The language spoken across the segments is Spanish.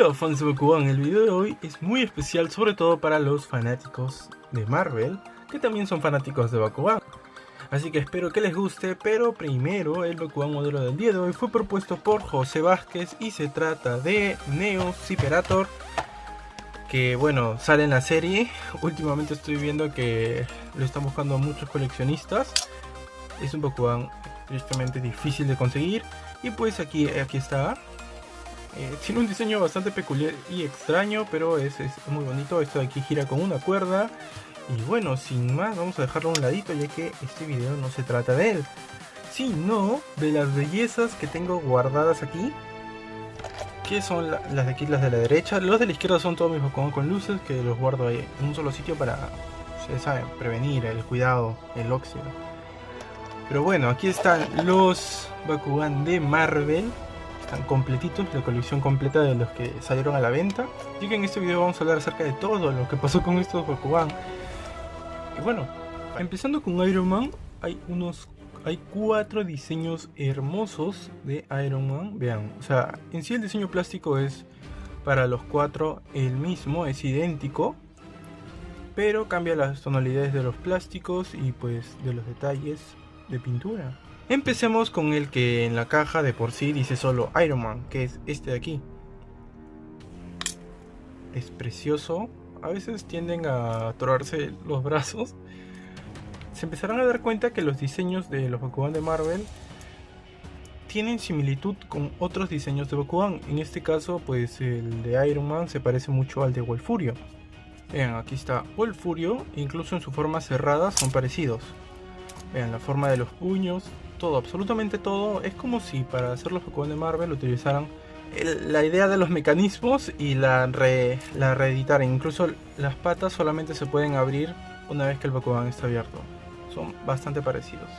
Hola fans de Bakugan, el video de hoy es muy especial, sobre todo para los fanáticos de Marvel, que también son fanáticos de Bakugan. Así que espero que les guste, pero primero el Bakugan modelo del día de hoy fue propuesto por José Vázquez y se trata de Neo Ziperator, que bueno, sale en la serie. Últimamente estoy viendo que lo están buscando muchos coleccionistas. Es un Bakugan tristemente difícil de conseguir y pues aquí está. Tiene un diseño bastante peculiar y extraño, pero es muy bonito. Esto de aquí gira con una cuerda. Y bueno, sin más, vamos a dejarlo a un ladito, ya que este video no se trata de él, sino de las bellezas que tengo guardadas aquí, que son las de aquí, las de la derecha. Los de la izquierda son todos mis Bakugan con luces, que los guardo ahí en un solo sitio para, ustedes saben, prevenir el cuidado, el óxido. Pero bueno, aquí están los Bakugan de Marvel. Están completitos, la colección completa de los que salieron a la venta. Así que en este video vamos a hablar acerca de todo lo que pasó con estos Bakugan. Y bueno, empezando con Iron Man, hay 4 diseños hermosos de Iron Man. Vean, o sea, en sí el diseño plástico es para los 4 el mismo, es idéntico, pero cambia las tonalidades de los plásticos y pues de los detalles de pintura. Empecemos con el que en la caja de por sí dice solo Iron Man, que es este de aquí. Es precioso. A veces tienden a atorarse los brazos. Se empezarán a dar cuenta que los diseños de los Bakugan de Marvel tienen similitud con otros diseños de Bakugan. En este caso, pues el de Iron Man se parece mucho al de Wolfurio. Vean, aquí está Wolfurio, incluso en su forma cerrada son parecidos. Vean la forma de los puños. Todo, absolutamente todo. Es como si para hacer los Bakugan de Marvel utilizaran la idea de los mecanismos y la reeditaran. Incluso las patas solamente se pueden abrir una vez que el Bakugan está abierto. Son bastante parecidos.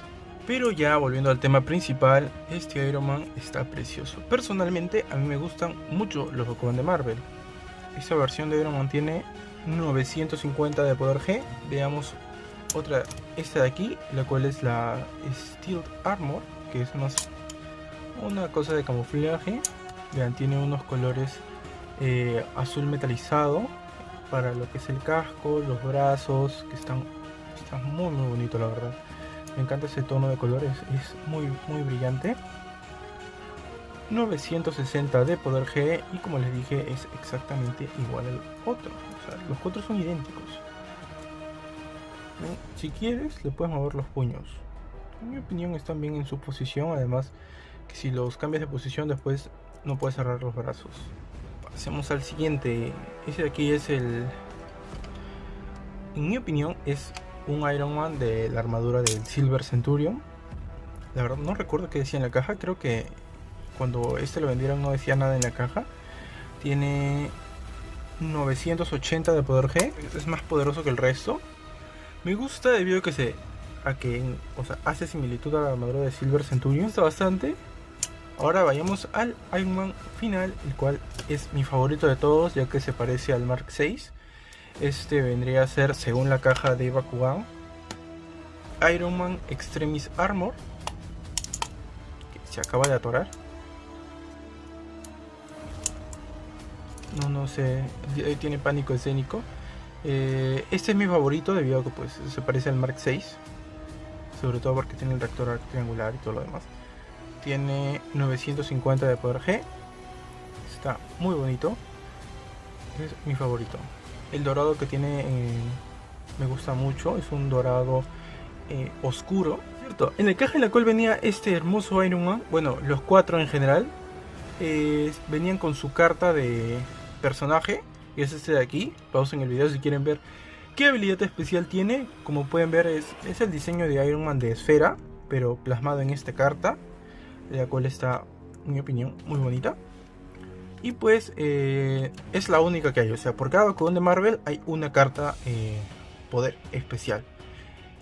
Pero ya volviendo al tema principal, este Iron Man está precioso. Personalmente a mí me gustan mucho los Bakugan de Marvel. Esta versión de Iron Man tiene 950 de poder G. Veamos otra, esta de aquí, la cual es la Steel Armor, que es más una cosa de camuflaje. Vean, tiene unos colores azul metalizado para lo que es el casco, los brazos, que están muy bonito, la verdad. Me encanta ese tono de colores, es muy brillante. 960 de poder G y como les dije es exactamente igual al otro, o sea, los otros son idénticos. Si quieres le puedes mover los puños. En mi opinión están bien en su posición, además que si los cambias de posición después no puedes cerrar los brazos. Pasemos al siguiente. Ese de aquí es en mi opinión es un Iron Man de la armadura del Silver Centurion. La verdad no recuerdo qué decía en la caja, creo que cuando este lo vendieron no decía nada en la caja. Tiene 980 de poder G, es más poderoso que el resto. Me gusta debido a que hace similitud a la armadura de Silver Centurion. Me gusta bastante. Ahora vayamos al Iron Man final, el cual es mi favorito de todos, ya que se parece al Mark VI. Este vendría a ser, según la caja de Bakugan, Iron Man Extremis Armor, que se acaba de atorar. No sé, tiene pánico escénico. Este es mi favorito debido a que pues se parece al Mark VI, sobre todo porque tiene el reactor triangular y todo lo demás. Tiene 950 de poder G, está muy bonito, es mi favorito. El dorado que tiene me gusta mucho, es un dorado oscuro, ¿cierto? En la caja en la cual venía este hermoso Iron Man, bueno, los 4 en general, venían con su carta de personaje, que es este de aquí. Pausen el video si quieren ver qué habilidad especial tiene. Como pueden ver es el diseño de Iron Man de esfera, pero plasmado en esta carta, la cual está, en mi opinión, muy bonita. Y pues es la única que hay, o sea, por cada Bakugan de Marvel hay una carta poder especial.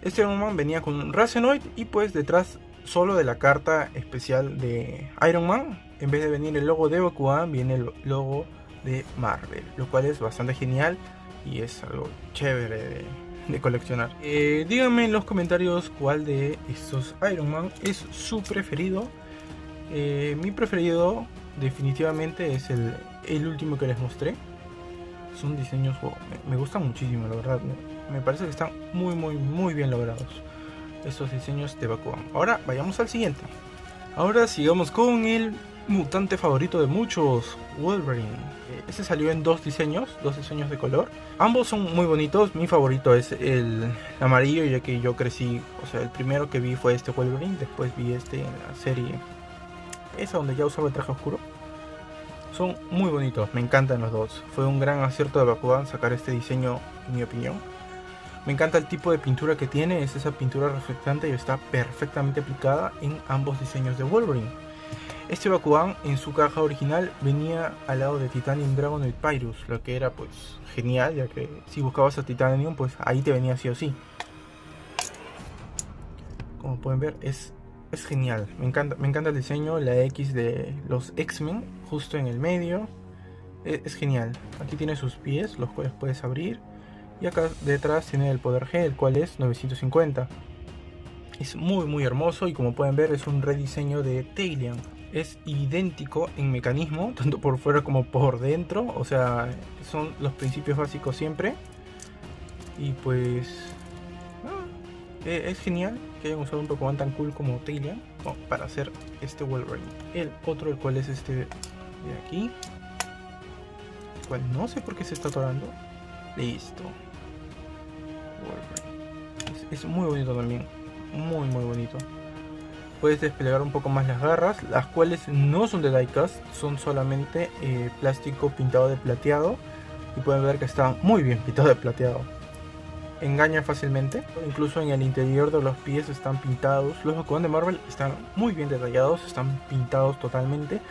Este Iron Man venía con un Racenoid y pues detrás solo de la carta especial de Iron Man, en vez de venir el logo de Bakugan, viene el logo de Marvel, lo cual es bastante genial y es algo chévere de coleccionar. Díganme en los comentarios cuál de estos Iron Man es su preferido. Mi preferido definitivamente es el último que les mostré. Son diseños, me gustan muchísimo, la verdad. Me parece que están muy bien logrados estos diseños de Bakugan. Ahora vayamos al siguiente. Ahora sigamos con el mutante favorito de muchos, Wolverine. Este salió en dos diseños de color. Ambos son muy bonitos. Mi favorito es el amarillo, ya que yo crecí, o sea, el primero que vi fue este Wolverine. Después vi este en la serie esa donde ya usaba el traje oscuro. Son muy bonitos, me encantan los dos. Fue un gran acierto de Bakugan sacar este diseño, en mi opinión. Me encanta el tipo de pintura que tiene, es esa pintura reflectante y está perfectamente aplicada en ambos diseños de Wolverine. Este Bakugan en su caja original venía al lado de Titanium Dragonoid Pyrus, lo que era pues genial, ya que si buscabas a Titanium pues ahí te venía sí o sí. Como pueden ver es genial, me encanta el diseño, la X de los X-Men justo en el medio, es genial. Aquí tiene sus pies, los cuales puedes abrir, y acá detrás tiene el poder G, el cual es 950. Es muy hermoso y como pueden ver es un rediseño de Talion. Es idéntico en mecanismo, tanto por fuera como por dentro, o sea, son los principios básicos siempre. Y pues es genial que hayan usado un Pokémon tan cool como Talion para hacer este Wolverine. El otro, el cual es este de aquí, el cual no sé por qué se está atorando. Listo. Wolverine. Es muy bonito también, muy bonito. Puedes desplegar un poco más las garras, las cuales no son de diecast, son solamente plástico pintado de plateado. Y pueden ver que está muy bien pintado de plateado. Engaña fácilmente, incluso en el interior de los pies están pintados. Los Bakugan de Marvel están muy bien detallados, están pintados totalmente,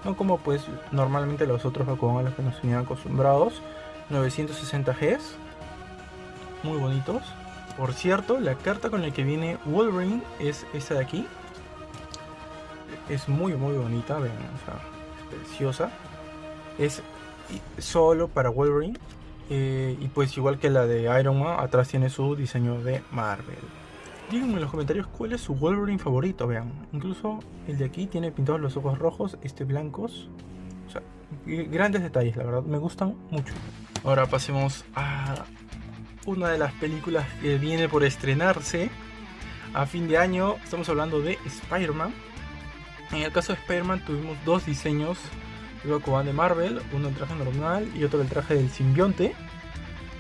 no como pues normalmente los otros Bakugan a los que nos tenían acostumbrados. 960 Gs, muy bonitos. Por cierto, la carta con la que viene Wolverine es esta de aquí. Es muy bonita, vean, o sea, es preciosa. Es solo para Wolverine. Y pues igual que la de Iron Man, atrás tiene su diseño de Marvel. Díganme en los comentarios cuál es su Wolverine favorito, vean. Incluso el de aquí tiene pintados los ojos rojos, blancos. O sea, grandes detalles, la verdad, me gustan mucho. Ahora pasemos a una de las películas que viene por estrenarse a fin de año. Estamos hablando de Spider-Man. En el caso de Spider-Man tuvimos dos diseños de Bakugan de Marvel, uno el traje normal y otro el traje del simbionte.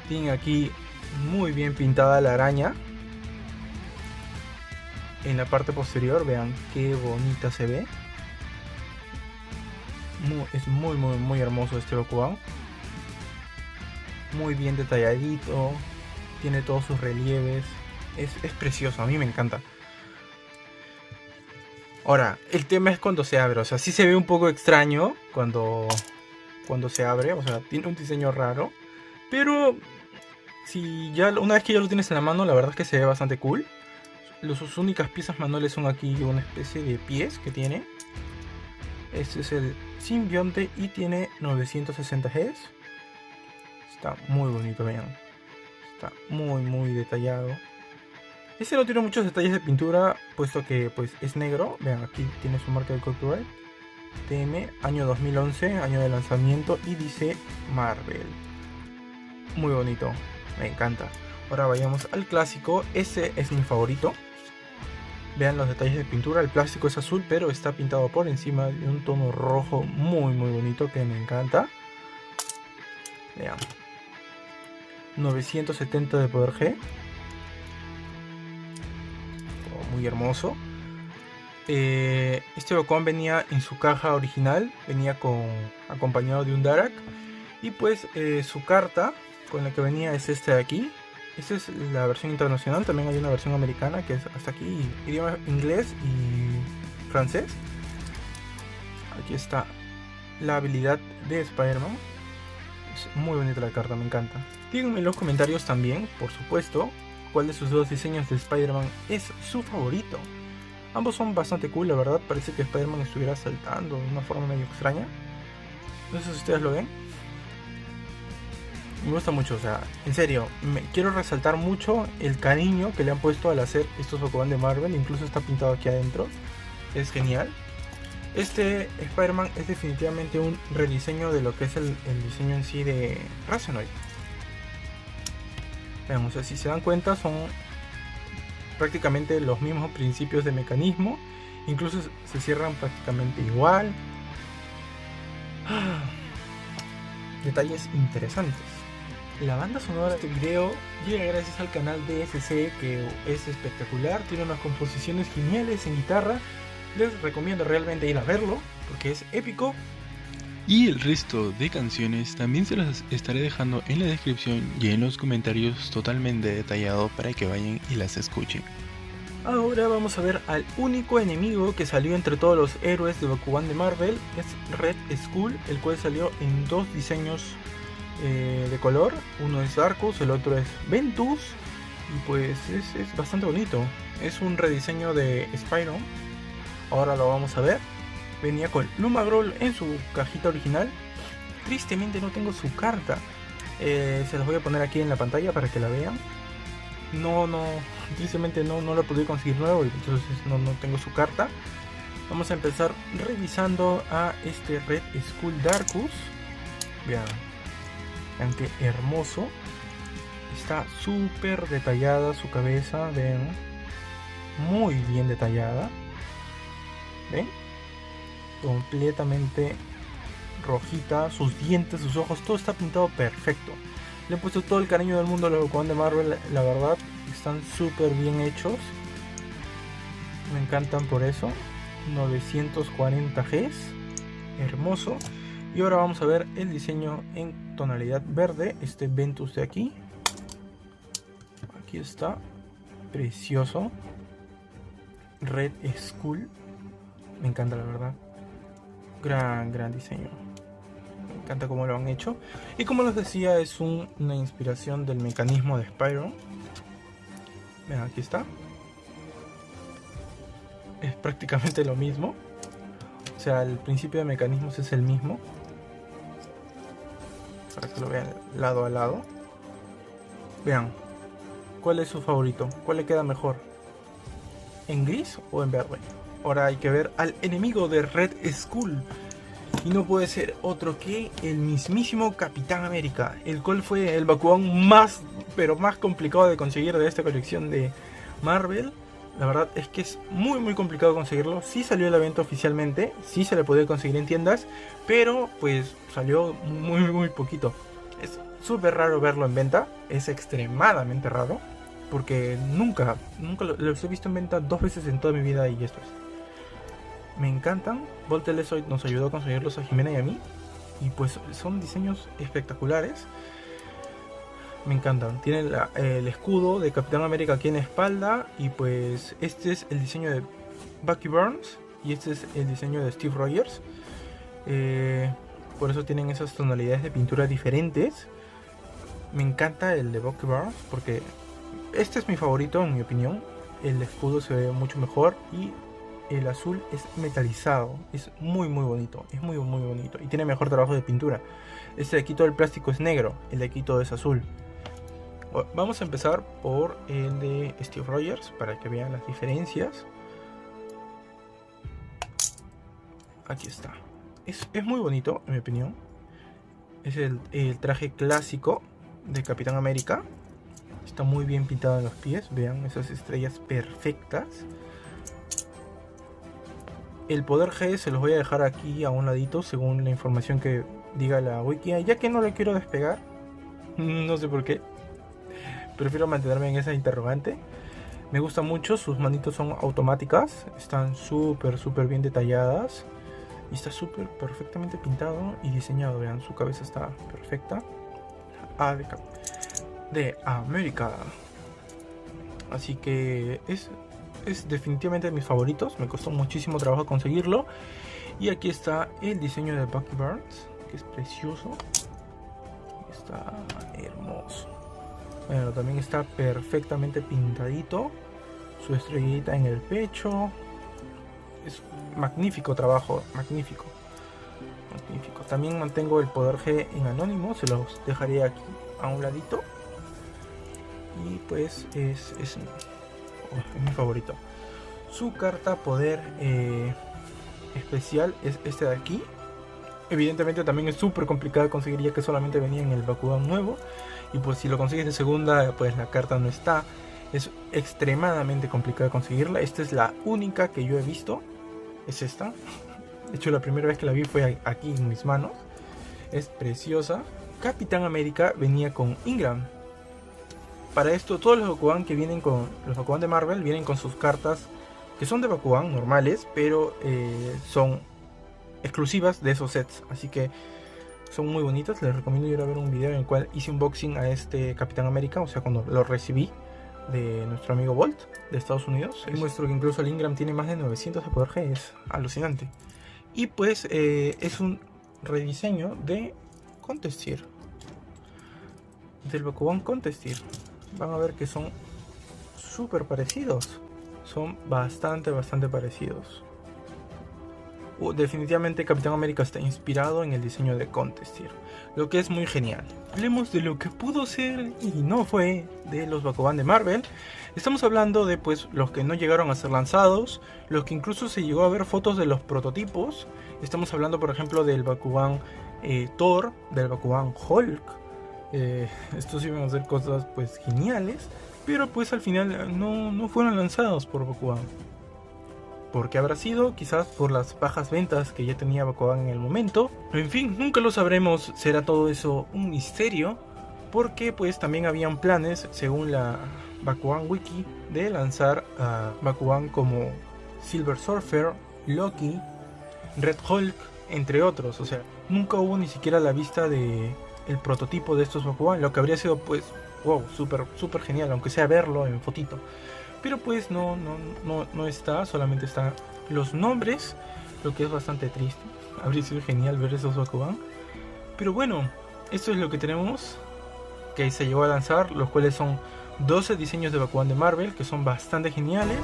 Tienen aquí muy bien pintada la araña en la parte posterior, vean qué bonita se ve. Es muy hermoso este Bakugan, muy bien detalladito, tiene todos sus relieves, es precioso, a mí me encanta. Ahora, el tema es cuando se abre, o sea, sí se ve un poco extraño cuando se abre, o sea, tiene un diseño raro, pero si ya una vez que ya lo tienes en la mano, la verdad es que se ve bastante cool. Sus únicas piezas manuales son aquí una especie de pies que tiene. Este es el simbionte y tiene 960 Gs. Está muy bonito, vean. Está muy detallado. Este no tiene muchos detalles de pintura, puesto que pues es negro. Vean, aquí tiene su marca de copyright. TM, año 2011, año de lanzamiento, y dice Marvel. Muy bonito, me encanta. Ahora vayamos al clásico. Este es mi favorito. Vean los detalles de pintura. El plástico es azul, pero está pintado por encima de un tono rojo muy bonito que me encanta. Vean, 970 de poder G. Muy hermoso. Este Bakugan venía en su caja original, venía acompañado de un Darak, y pues su carta con la que venía es esta de aquí. Esta es la versión internacional, también hay una versión americana que es hasta aquí, idioma inglés y francés. Aquí está la habilidad de Spider-Man. Es muy bonita la carta, me encanta. Díganme en los comentarios también, por supuesto, cuál de sus dos diseños de Spider-Man es su favorito. Ambos son bastante cool, la verdad. Parece que Spider-Man estuviera saltando de una forma medio extraña. No sé si ustedes lo ven. Me gusta mucho, o sea, en serio, quiero resaltar mucho el cariño que le han puesto al hacer estos Bakugan de Marvel. Incluso está pintado aquí adentro. Es genial. Este Spider-Man es definitivamente un rediseño de lo que es el diseño en sí de Razonoid. Veamos, si se dan cuenta son prácticamente los mismos principios de mecanismo, incluso se cierran prácticamente igual. Detalles interesantes. La banda sonora de este video llega gracias al canal DSC, que es espectacular, tiene unas composiciones geniales en guitarra. Les recomiendo realmente ir a verlo porque es épico. Y el resto de canciones también se las estaré dejando en la descripción y en los comentarios totalmente detallado para que vayan y las escuchen. Ahora vamos a ver al único enemigo que salió entre todos los héroes de Bakugan de Marvel. Es Red Skull, el cual salió en dos diseños de color. Uno es Darkus, el otro es Ventus. Y pues es bastante bonito. Es un rediseño de Spyro. Ahora lo vamos a ver. Venía con Lumagroll en su cajita original. Tristemente no tengo su carta. Se las voy a poner aquí en la pantalla para que la vean. Tristemente no la pude conseguir nuevo, entonces no tengo su carta. Vamos a empezar revisando a este Red Skull Darkus. Vean qué hermoso. Está súper detallada su cabeza, ven. Muy bien detallada. ¿Ven? Completamente rojita, sus dientes, sus ojos, todo está pintado perfecto. Le he puesto todo el cariño del mundo a los Bakugan de Marvel, la verdad, están súper bien hechos. Me encantan por eso. 940 Gs, hermoso. Y ahora vamos a ver el diseño en tonalidad verde, este Ventus de aquí. Aquí está, precioso. Red Skull, me encanta la verdad. Gran diseño. Me encanta cómo lo han hecho. Y como les decía, es una inspiración del mecanismo de Spyro. Vean, aquí está. Es prácticamente lo mismo. O sea, el principio de mecanismos es el mismo. Para que lo vean lado a lado. Vean. ¿Cuál es su favorito? ¿Cuál le queda mejor? ¿En gris o en verde? Ahora hay que ver al enemigo de Red Skull. Y no puede ser otro que el mismísimo Capitán América, el cual fue el Bakugan más complicado de conseguir de esta colección de Marvel. La verdad es que es muy complicado conseguirlo. Sí salió el evento oficialmente, sí se le podía conseguir en tiendas, pero pues salió muy poquito. Es súper raro verlo en venta, es extremadamente raro, porque nunca los he visto en venta 2 veces en toda mi vida y esto es. Me encantan. Volt Telesoid nos ayudó a conseguirlos a Jimena y a mí. Y pues son diseños espectaculares. Me encantan. Tienen el escudo de Capitán América aquí en la espalda. Y pues este es el diseño de Bucky Barnes. Y este es el diseño de Steve Rogers. Por eso tienen esas tonalidades de pintura diferentes. Me encanta el de Bucky Barnes porque este es mi favorito en mi opinión. El escudo se ve mucho mejor y el azul es metalizado, es muy bonito, es muy bonito y tiene mejor trabajo de pintura. Este de aquí todo el plástico es negro, el de aquí todo es azul. Bueno, vamos a empezar por el de Steve Rogers para que vean las diferencias. Aquí está, es muy bonito en mi opinión. Es el traje clásico de Capitán América. Está muy bien pintado en los pies, vean esas estrellas perfectas. El poder G se los voy a dejar aquí a un ladito según la información que diga la wiki, ya que no lo quiero despegar. No sé por qué. Prefiero mantenerme en esa interrogante. Me gusta mucho, sus manitos son automáticas. Están súper bien detalladas. Y está perfectamente pintado y diseñado. Vean, su cabeza está perfecta. De América. Así que es definitivamente de mis favoritos. Me costó muchísimo trabajo conseguirlo. Y aquí está el diseño de Bucky Barnes, que es precioso. Está hermoso. Bueno, también está perfectamente pintadito. Su estrellita en el pecho. Es magnífico trabajo, magnífico. También mantengo el poder G en anónimo. Se los dejaré aquí a un ladito. Y pues es mi favorito. Su carta poder especial es este de aquí. Evidentemente también es súper complicado de conseguir, ya que solamente venía en el Bakugan nuevo. Y pues si lo consigues de segunda, pues la carta no está. Es extremadamente complicado de conseguirla. Esta es la única que yo he visto. Es esta. De hecho, la primera vez que la vi fue aquí en mis manos. Es preciosa. Capitán América venía con Ingram. Para esto, todos los Bakugan que vienen con los Bakugan de Marvel vienen con sus cartas que son de Bakugan normales, pero son exclusivas de esos sets. Así que son muy bonitas. Les recomiendo ir a ver un video en el cual hice unboxing a este Capitán América, o sea, cuando lo recibí de nuestro amigo Bolt de Estados Unidos. Y muestro que incluso el Ingram tiene más de 900 de poder G, es alucinante. Y pues es un rediseño de Contestir, del Bakugan Contestir. Van a ver que son súper parecidos. Son bastante parecidos. Definitivamente Capitán América está inspirado en el diseño de Contestir, lo que es muy genial. Hablemos de lo que pudo ser y no fue de los Bakugan de Marvel. Estamos hablando de pues los que no llegaron a ser lanzados, los que incluso se llegó a ver fotos de los prototipos. Estamos hablando por ejemplo del Bakugan Thor, del Bakugan Hulk. Estos iban a ser cosas pues geniales, pero pues al final no fueron lanzados por Bakugan. ¿Por qué habrá sido? Quizás por las bajas ventas que ya tenía Bakugan en el momento. En fin, nunca lo sabremos. Será todo eso un misterio, porque pues también habían planes, según la Bakugan Wiki, de lanzar a Bakugan como Silver Surfer, Loki, Red Hulk, entre otros. O sea, nunca hubo ni siquiera la vista de el prototipo de estos Bakugan, lo que habría sido pues wow, súper genial, aunque sea verlo en fotito. Pero pues no está, solamente están los nombres, lo que es bastante triste. Habría sido genial ver esos Bakugan. Pero bueno, esto es lo que tenemos, que se llegó a lanzar, los cuales son 12 diseños de Bakugan de Marvel, que son bastante geniales.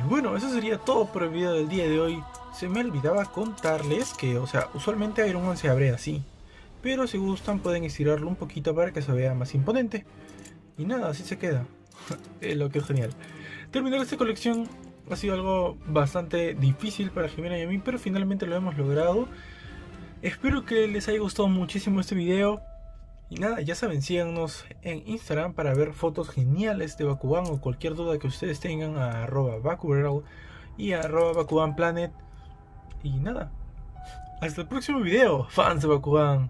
Bueno, eso sería todo por el video del día de hoy. Se me olvidaba contarles que, o sea, usualmente Iron Man se abre así, pero si gustan pueden estirarlo un poquito para que se vea más imponente. Y nada, así se queda. Lo que es genial. Terminar esta colección ha sido algo bastante difícil para Jimena y a mí, pero finalmente lo hemos logrado. Espero que les haya gustado muchísimo este video. Y nada, ya saben, síganos en Instagram para ver fotos geniales de Bakugan o cualquier duda que ustedes tengan a @bakugirl y a @bakuganplanet. Y nada, hasta el próximo video, fans de Bakugan.